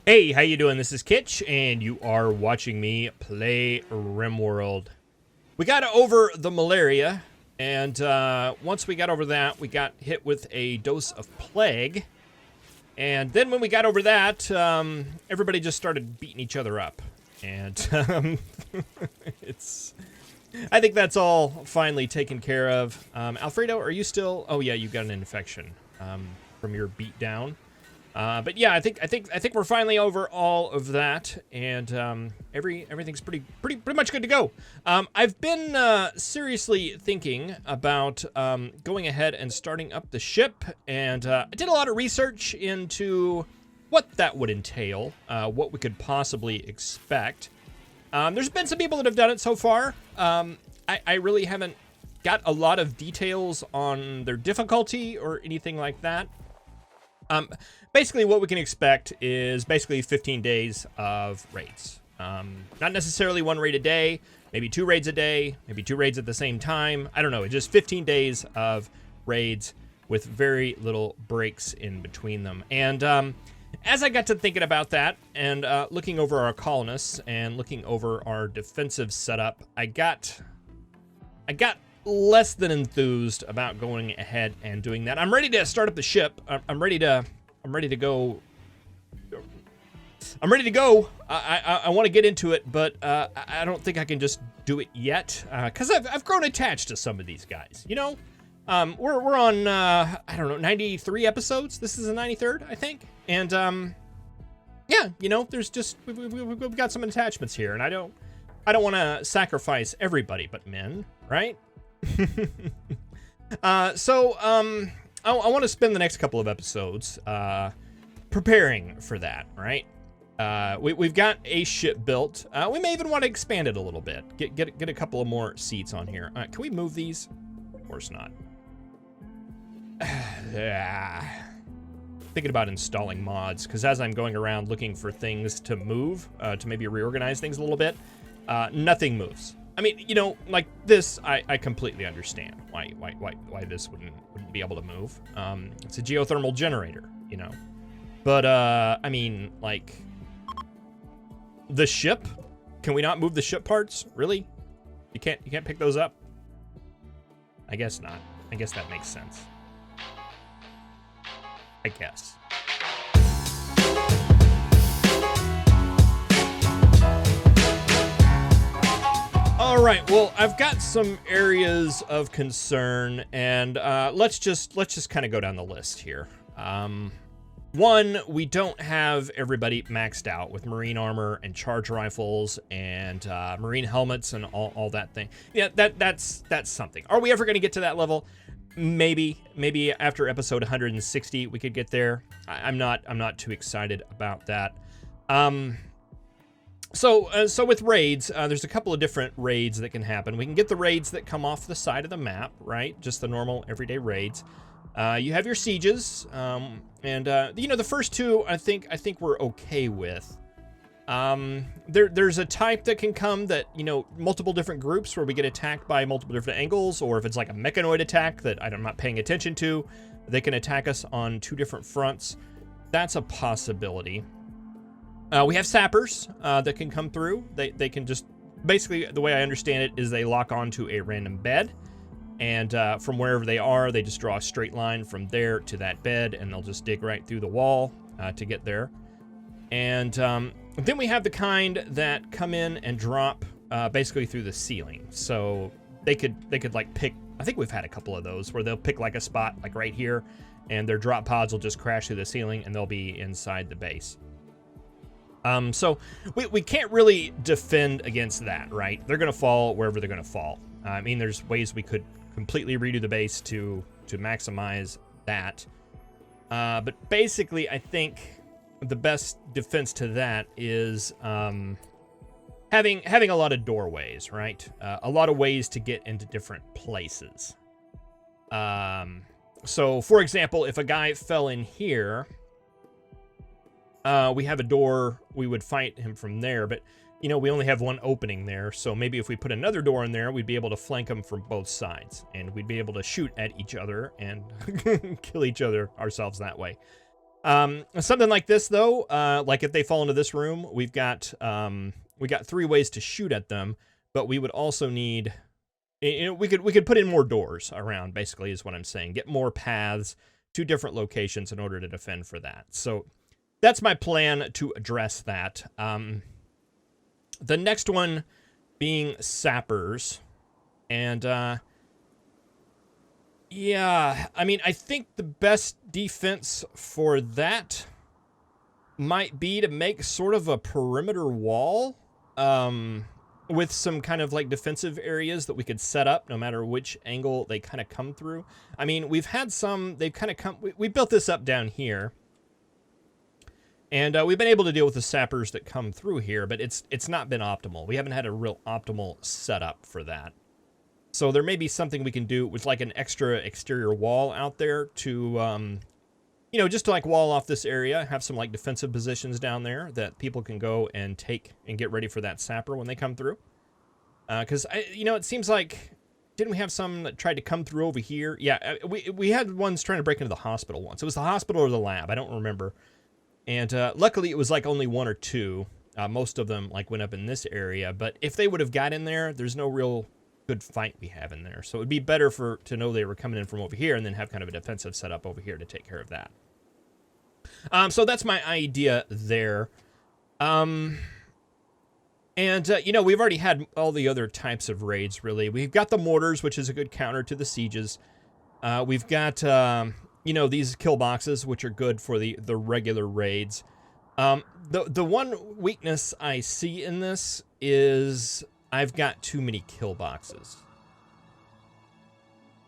Hey, how you doing? This is Kitch, and you are watching me play Rimworld. We got over the malaria, and once we got over that, we got hit with a dose of plague. And then when we got over that, everybody just started beating each other up. And I think that's all finally taken care of. Alfredo, are you still? Oh yeah, you got an infection from your beat down. But yeah, I think we're finally over all of that, and everything's pretty much good to go. I've been seriously thinking about going ahead and starting up the ship, and I did a lot of research into what that would entail, what we could possibly expect. There's been some people that have done it so far. I really haven't got a lot of details on their difficulty or anything like that. Basically what we can expect is basically 15 days of raids. Not necessarily one raid a day, maybe 2 raids a day, maybe 2 raids at the same time. I don't know, it's just 15 days of raids with very little breaks in between them. And as I got to thinking about that and looking over our colonists and looking over our defensive setup, I got less than enthused about going ahead and doing that. I'm ready to start up the ship. I'm ready to go. I want to get into it, but I don't think I can just do it yet because I've grown attached to some of these guys. You know, we're on I don't know, 93 episodes. This is the 93rd, I think, and yeah, you know, there's just we've got some attachments here, and I don't want to sacrifice everybody but men, right? I want to spend the next couple of episodes preparing for that, right? We've got a ship built. We may even want to expand it a little bit. Get a couple of more seats on here. Can we move these? Of course not. Thinking about installing mods, because as I'm going around looking for things to move, to maybe reorganize things a little bit, nothing moves. I mean, you know, like this, I completely understand why this wouldn't be able to move. It's a geothermal generator, you know. But I mean, like the ship. Can we not move the ship parts? Really? You can't pick those up? I guess not. I guess that makes sense. I guess. All right, well, I've got some areas of concern, and let's just kind of go down the list here. One, we don't have everybody maxed out with marine armor and charge rifles and marine helmets and all that thing. Yeah, that's something. Are we ever going to get to that level? Maybe after episode 160 we could get there. I'm not too excited about that. So with raids, there's a couple of different raids that can happen. We can get the raids that come off the side of the map, right? Just the normal everyday raids. You have your sieges, and you know, the first two I think we're okay with. There's a type that can come that, you know, multiple different groups where we get attacked by multiple different angles, or if it's like a mechanoid attack that I'm not paying attention to, they can attack us on 2 different fronts. That's a possibility. We have sappers that can come through. They can just, basically the way I understand it is they lock onto a random bed, and from wherever they are, they just draw a straight line from there to that bed, and they'll just dig right through the wall to get there. And then we have the kind that come in and drop basically through the ceiling. So they could like pick, I think we've had a couple of those where they'll pick like a spot like right here, and their drop pods will just crash through the ceiling and they'll be inside the base. So we can't really defend against that, right? They're going to fall wherever they're going to fall. I mean, there's ways we could completely redo the base to maximize that. But basically, I think the best defense to that is having a lot of doorways, right? A lot of ways to get into different places. So, for example, if a guy fell in here, we have a door, we would fight him from there, but, you know, we only have one opening there, so maybe if we put another door in there, we'd be able to flank them from both sides, and we'd be able to shoot at each other and kill each other ourselves that way. Something like this, though, like if they fall into this room, we got 3 ways to shoot at them, but we would also need, we could put in more doors around, basically, is what I'm saying. Get more paths to different locations in order to defend for that. So that's my plan to address that. The next one being sappers. And, yeah, I mean, I think the best defense for that might be to make sort of a perimeter wall, with some kind of like defensive areas that we could set up no matter which angle they kind of come through. I mean, we've had some, they've kind of come, we built this up down here. And we've been able to deal with the sappers that come through here, but it's not been optimal. We haven't had a real optimal setup for that. So there may be something we can do with like an extra exterior wall out there to, you know, just to like wall off this area, have some like defensive positions down there that people can go and take and get ready for that sapper when they come through. Because, you know, it seems like, didn't we have some that tried to come through over here? Yeah, we had ones trying to break into the hospital once. It was the hospital or the lab, I don't remember. And luckily it was like only 1 or 2. Most of them like went up in this area. But if they would have got in there, there's no real good fight we have in there. So it would be better to know they were coming in from over here and then have kind of a defensive setup over here to take care of that. So that's my idea there. And, you know, we've already had all the other types of raids, really. We've got the mortars, which is a good counter to the sieges. We've got, you know, these kill boxes, which are good for the regular raids. The one weakness I see in this is I've got too many kill boxes.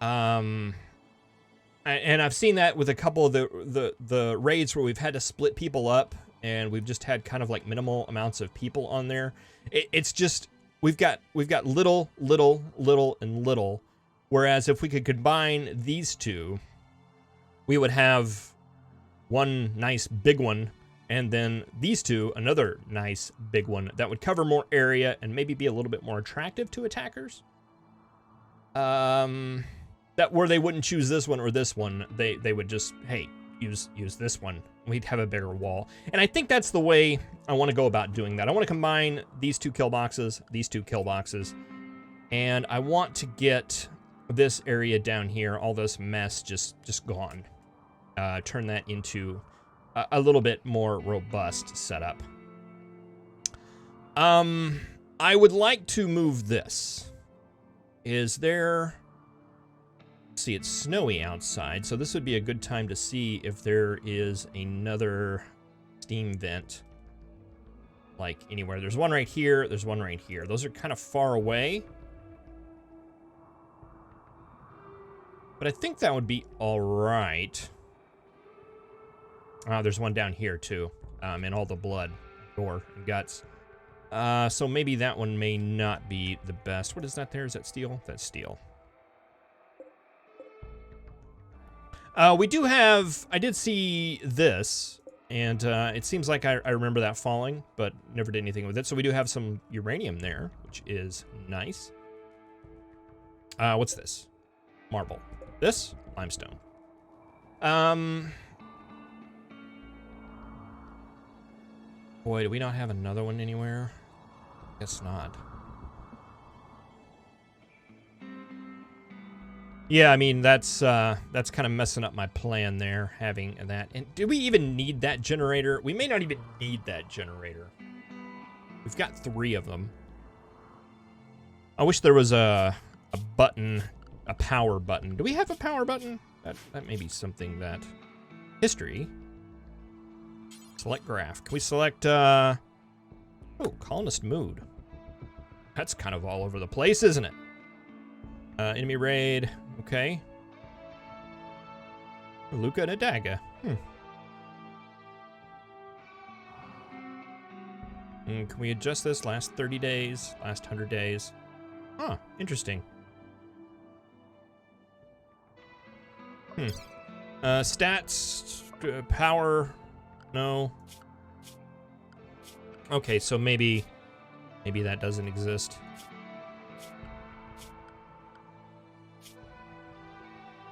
And I've seen that with a couple of the raids where we've had to split people up and we've just had kind of like minimal amounts of people on there. It's just, we've got little, and little. Whereas if we could combine these two, we would have one nice big one, and then these two, another nice big one that would cover more area and maybe be a little bit more attractive to attackers. That where they wouldn't choose this one or this one, they would just, hey, use this one. We'd have a bigger wall. And I think that's the way I want to go about doing that. I want to combine these 2 kill boxes, and I want to get this area down here, all this mess just gone. Turn that into a little bit more robust setup. I would like to move this. Is there... See, it's snowy outside, so this would be a good time to see if there is another steam vent. Like anywhere. There's one right here, there's one right here. Those are kind of far away. But I think that would be alright. There's one down here too. And all the blood, gore, and guts. So maybe that one may not be the best. What is that there? Is that steel? That's steel. We do have, I did see this, and it seems like I remember that falling, but never did anything with it. So we do have some uranium there, which is nice. What's this? Marble. This? Limestone. Boy, do we not have another one anywhere? Guess not. Yeah, I mean, that's kind of messing up my plan there, having that. And do we even need that generator? We may not even need that generator. We've got 3 of them. I wish there was a button, a power button. Do we have a power button? That may be something that... History. Select graph. Can we select, Oh, colonist mood. That's kind of all over the place, isn't it? Enemy raid. Okay. Luca and a dagger. Can we adjust this? Last 30 days, last 100 days. Huh, interesting. Stats, power, no. Okay, so maybe that doesn't exist.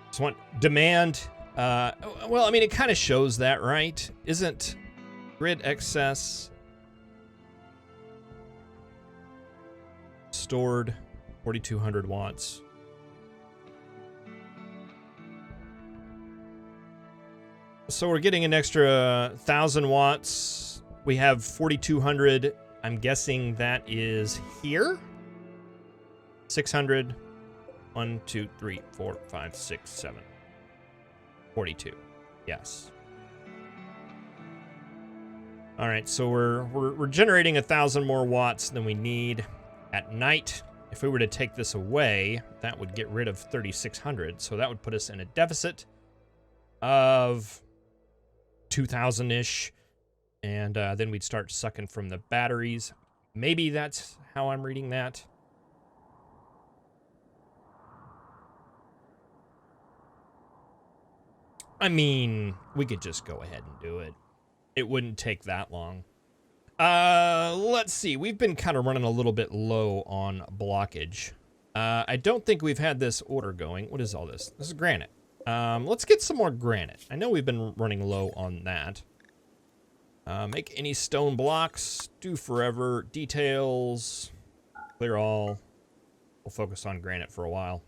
Just want demand Well, I mean, it kind of shows that, right? Isn't grid excess stored 4,200 watts? So we're getting an extra 1,000 watts. We have 4,200. I'm guessing that is here. 600. 1, 2, 3, 4, 5, 6, 7. 42. Yes. All right, so we're generating 1,000 more watts than we need at night. If we were to take this away, that would get rid of 3,600. So that would put us in a deficit of 2,000-ish. And then we'd start sucking from the batteries. Maybe that's how I'm reading that. I mean, we could just go ahead and do it. It wouldn't take that long. Let's see. We've been kind of running a little bit low on blockage. I don't think we've had this order going. What is all this? This is granite. Let's get some more granite. I know we've been running low on that. Make any stone blocks. Do forever. Details. Clear all. We'll focus on granite for a while.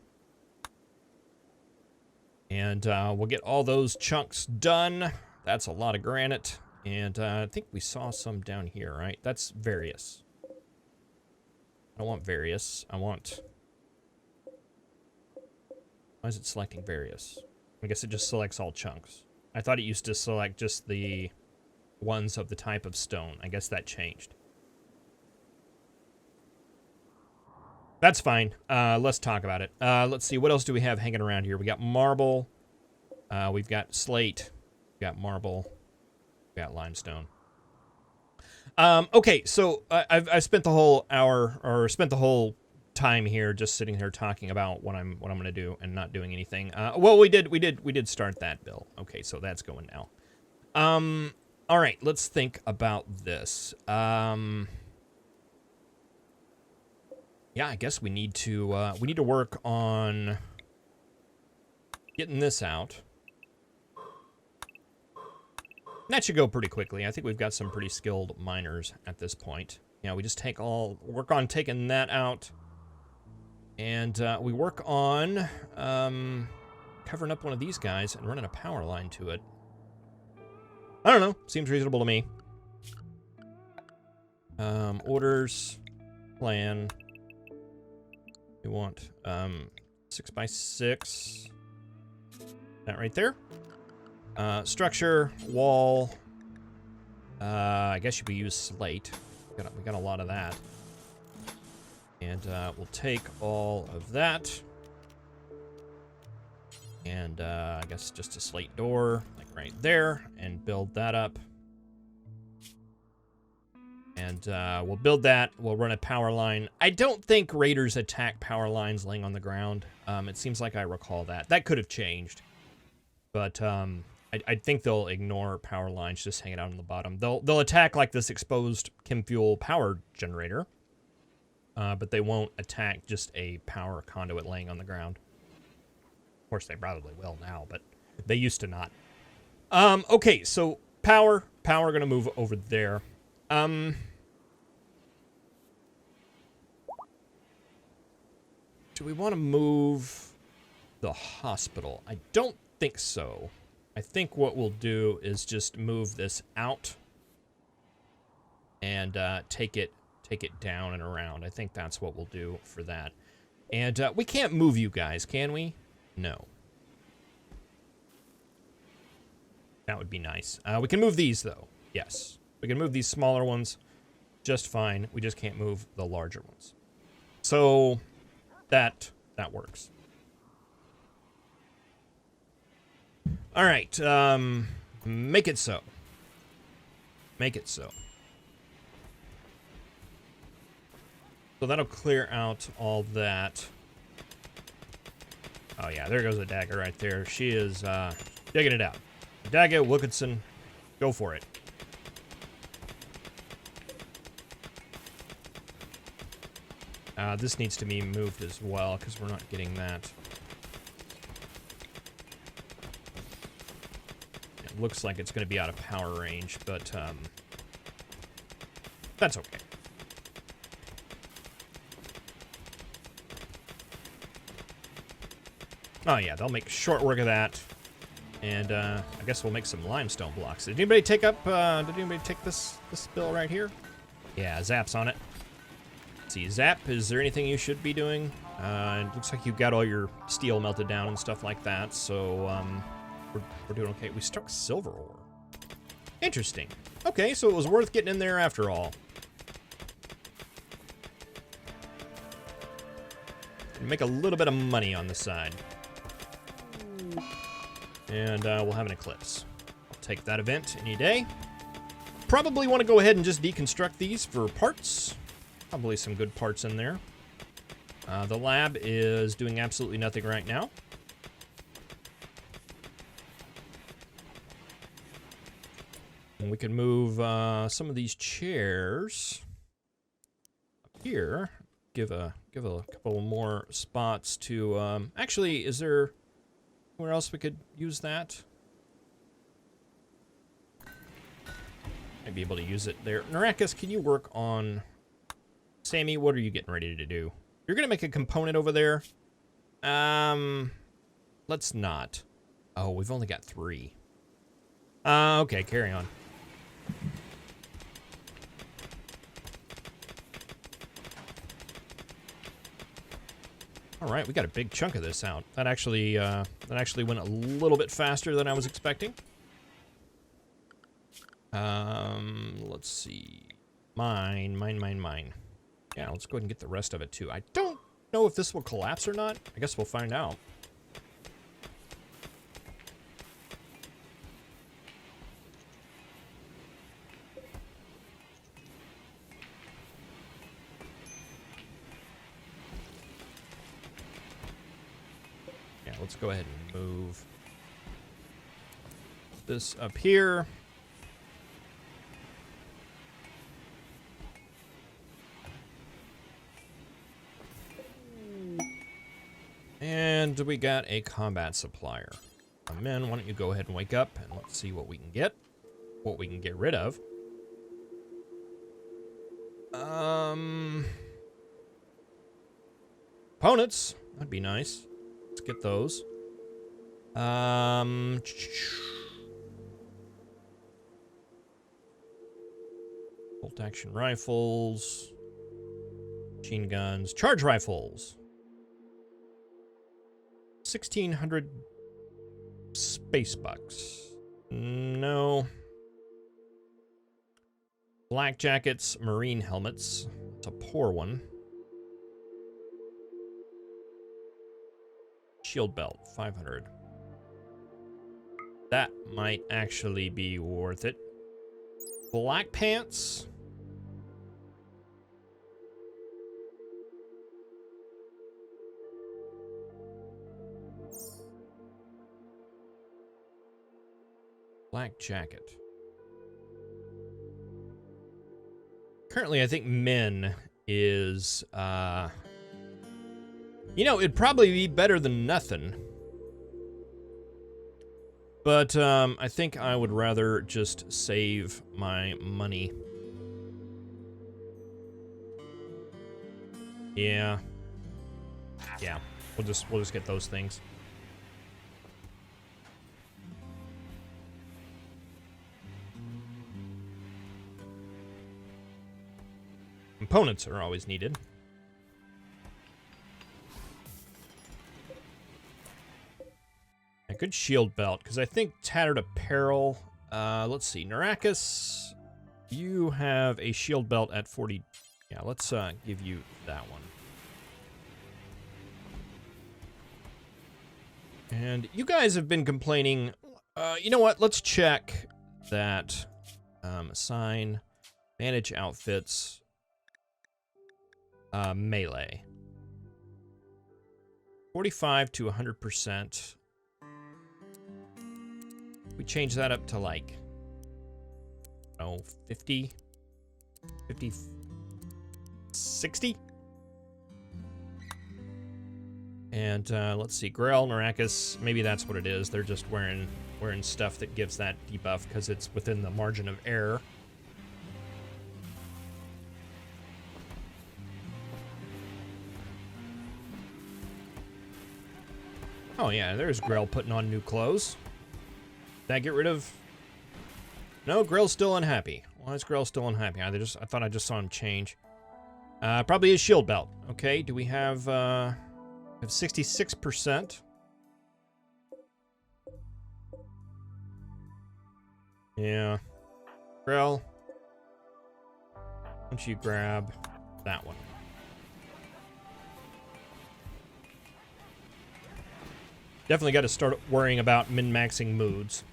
And we'll get all those chunks done. That's a lot of granite. And I think we saw some down here, right? That's various. I don't want various. I want... Why is it selecting various? I guess it just selects all chunks. I thought it used to select just the ones of the type of stone. I guess that changed. That's fine. Let's talk about it. Let's see. What else do we have hanging around here? We got marble. We've got slate. We've got marble. We've got limestone. Okay, so I've spent the whole hour, or spent the whole time here just sitting here talking about what I'm gonna do and not doing anything. Well, we did start that, Bill. Okay, so that's going now. All right, let's think about this. Yeah, I guess we need to work on getting this out. That should go pretty quickly. I think we've got some pretty skilled miners at this point. Yeah, we just work on taking that out. And we work on covering up one of these guys and running a power line to it. I don't know. Seems reasonable to me. Orders. Plan. We want 6x6. That right there. Structure, wall. I guess we use slate. We got a lot of that. And we'll take all of that. And I guess just a slate door, like right there, and build that up. And we'll build that. We'll run a power line. I don't think raiders attack power lines laying on the ground. It seems like I recall that. That could have changed. But I think they'll ignore power lines just hanging out on the bottom. They'll attack like this exposed chem fuel power generator. But they won't attack just a power conduit laying on the ground. Of course, they probably will now, but they used to not. Okay, so power gonna move over there. Do we want to move the hospital? I don't think so. I think what we'll do is just move this out and take it down and around. I think that's what we'll do for that. And we can't move you guys, can we? No. That would be nice. We can move these, though. Yes. We can move these smaller ones just fine. We just can't move the larger ones. So that works. All right. Make it so. Make it so. So that'll clear out all that. Oh, yeah, there goes the dagger right there. She is digging it out. Dagger, Wilkinson, go for it. This needs to be moved as well, because we're not getting that. looks like it's going to be out of power range, but that's okay. Oh yeah, they'll make short work of that. And I guess we'll make some limestone blocks. Did anybody take up, did anybody take this bill right here? Yeah, Zap's on it. Let's see, Zap, is there anything you should be doing? It looks like you've got all your steel melted down and stuff like that, so we're doing okay. We struck silver ore. Interesting. Okay, so it was worth getting in there after all. Make a little bit of money on the side. And we'll have an eclipse. I'll take that event any day. Probably want to go ahead and just deconstruct these for parts. Probably some good parts in there. The lab is doing absolutely nothing right now. And we can move some of these chairs up here. Give a couple more spots to. Actually, is there where else we could use that? I'd be able to use it there. Narakis, can you work on... Sammy, what are you getting ready to do? You're gonna make a component over there? Let's not. Oh, we've only got 3. Okay, carry on. All right, we got a big chunk of this out. That actually went a little bit faster than I was expecting. Let's see. Mine. Yeah, let's go ahead and get the rest of it too. I don't know if this will collapse or not. I guess we'll find out. Let's go ahead and move this up here. And we got a combat supplier. Men, why don't you go ahead and wake up and let's see what we can get. What we can get rid of. Opponents. That'd be nice. Let's get those. Bolt action rifles. Machine guns. Charge rifles. 1,600 space bucks. No. Black jackets, marine helmets. It's a poor one. Shield belt, 500. That might actually be worth it. Black pants. Black jacket. Currently, I think men is, you know, it'd probably be better than nothing. But, I think I would rather just save my money. Yeah. Yeah. We'll just get those things. Components are always needed. A good shield belt, because I think tattered apparel. Let's see, Narakis, you have a shield belt at 40. Yeah, let's give you that one. And you guys have been complaining. You know what? Let's check that. Assign, manage outfits. Melee. 45 to 100%. We change that up to like, oh, 50, 60. And let's see, Grell, Narakis, maybe that's what it is. They're just wearing wearing stuff that gives that debuff because it's within the margin of error. Oh yeah, there's Grell putting on new clothes. Did I get rid of... No, Grell's still unhappy. Why is Grell still unhappy? I thought I just saw him change. Probably his shield belt. Okay, do we have 66%? Yeah. Grell, why don't you grab that one? Definitely got to start worrying about min-maxing moods.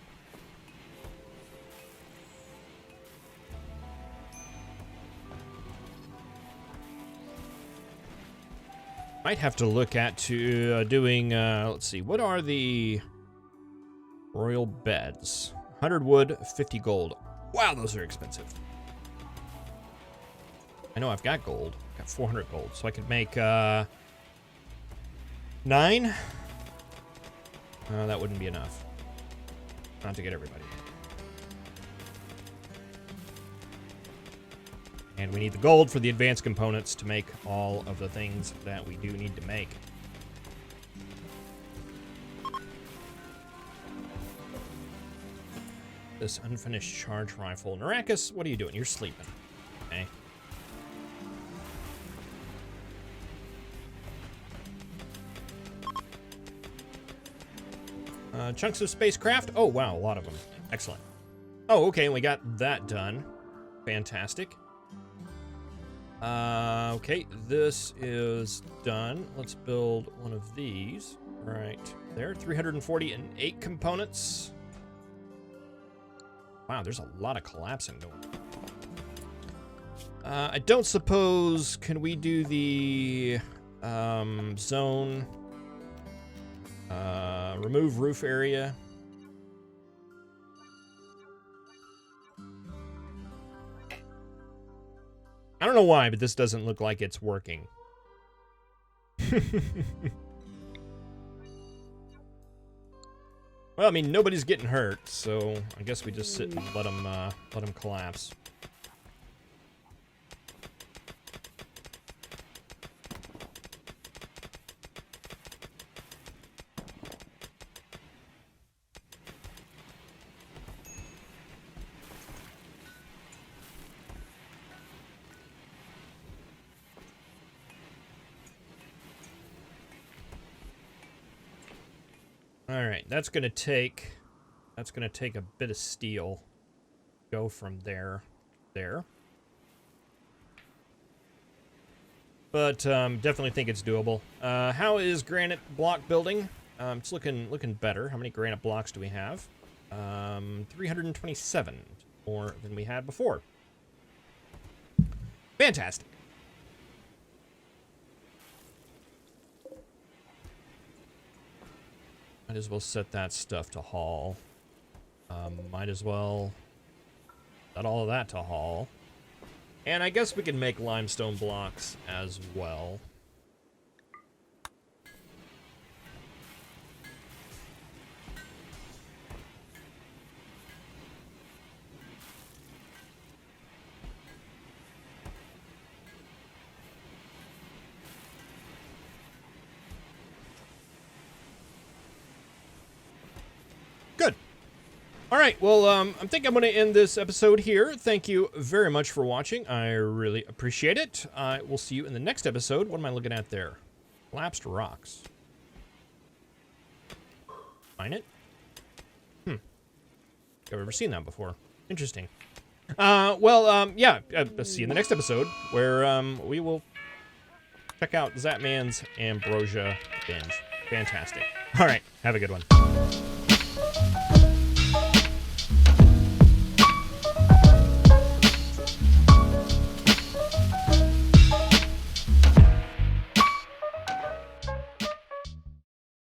Might have to look at doing, let's see, what are the royal beds? 100 wood, 50 gold. Wow, those are expensive. I know I've got gold. I've got 400 gold, so I could make 9. That wouldn't be enough. Not to get everybody. And we need the gold for the advanced components to make all of the things that we do need to make. This unfinished charge rifle. Naracus, what are you doing? You're sleeping. Okay. Chunks of spacecraft. Oh, wow, a lot of them. Excellent. Oh, okay, we got that done. Fantastic. Okay, this is done. Let's build one of these right there. 348 components. Wow, there's a lot of collapsing going on. I don't suppose, can we do the zone, remove roof area? I don't know why, but this doesn't look like it's working. Well, I mean, nobody's getting hurt, so I guess we just sit and let them collapse. All right, that's gonna take a bit of steel. Go from there. But definitely think it's doable. How is granite block building? It's looking better. How many granite blocks do we have? 327 more than we had before. Fantastic. Might as well set that stuff to haul. Might as well set all of that to haul. And I guess we can make limestone blocks as well. Good. All right, well, I think I'm going to end this episode here. Thank you very much for watching. I really appreciate it. I will see you in the next episode. What am I looking at there? Collapsed rocks. Find it? I've never seen that before. Interesting. Yeah, see you in the next episode, where we will check out Zatman's Ambrosia binge. Fantastic. All right, have a good one.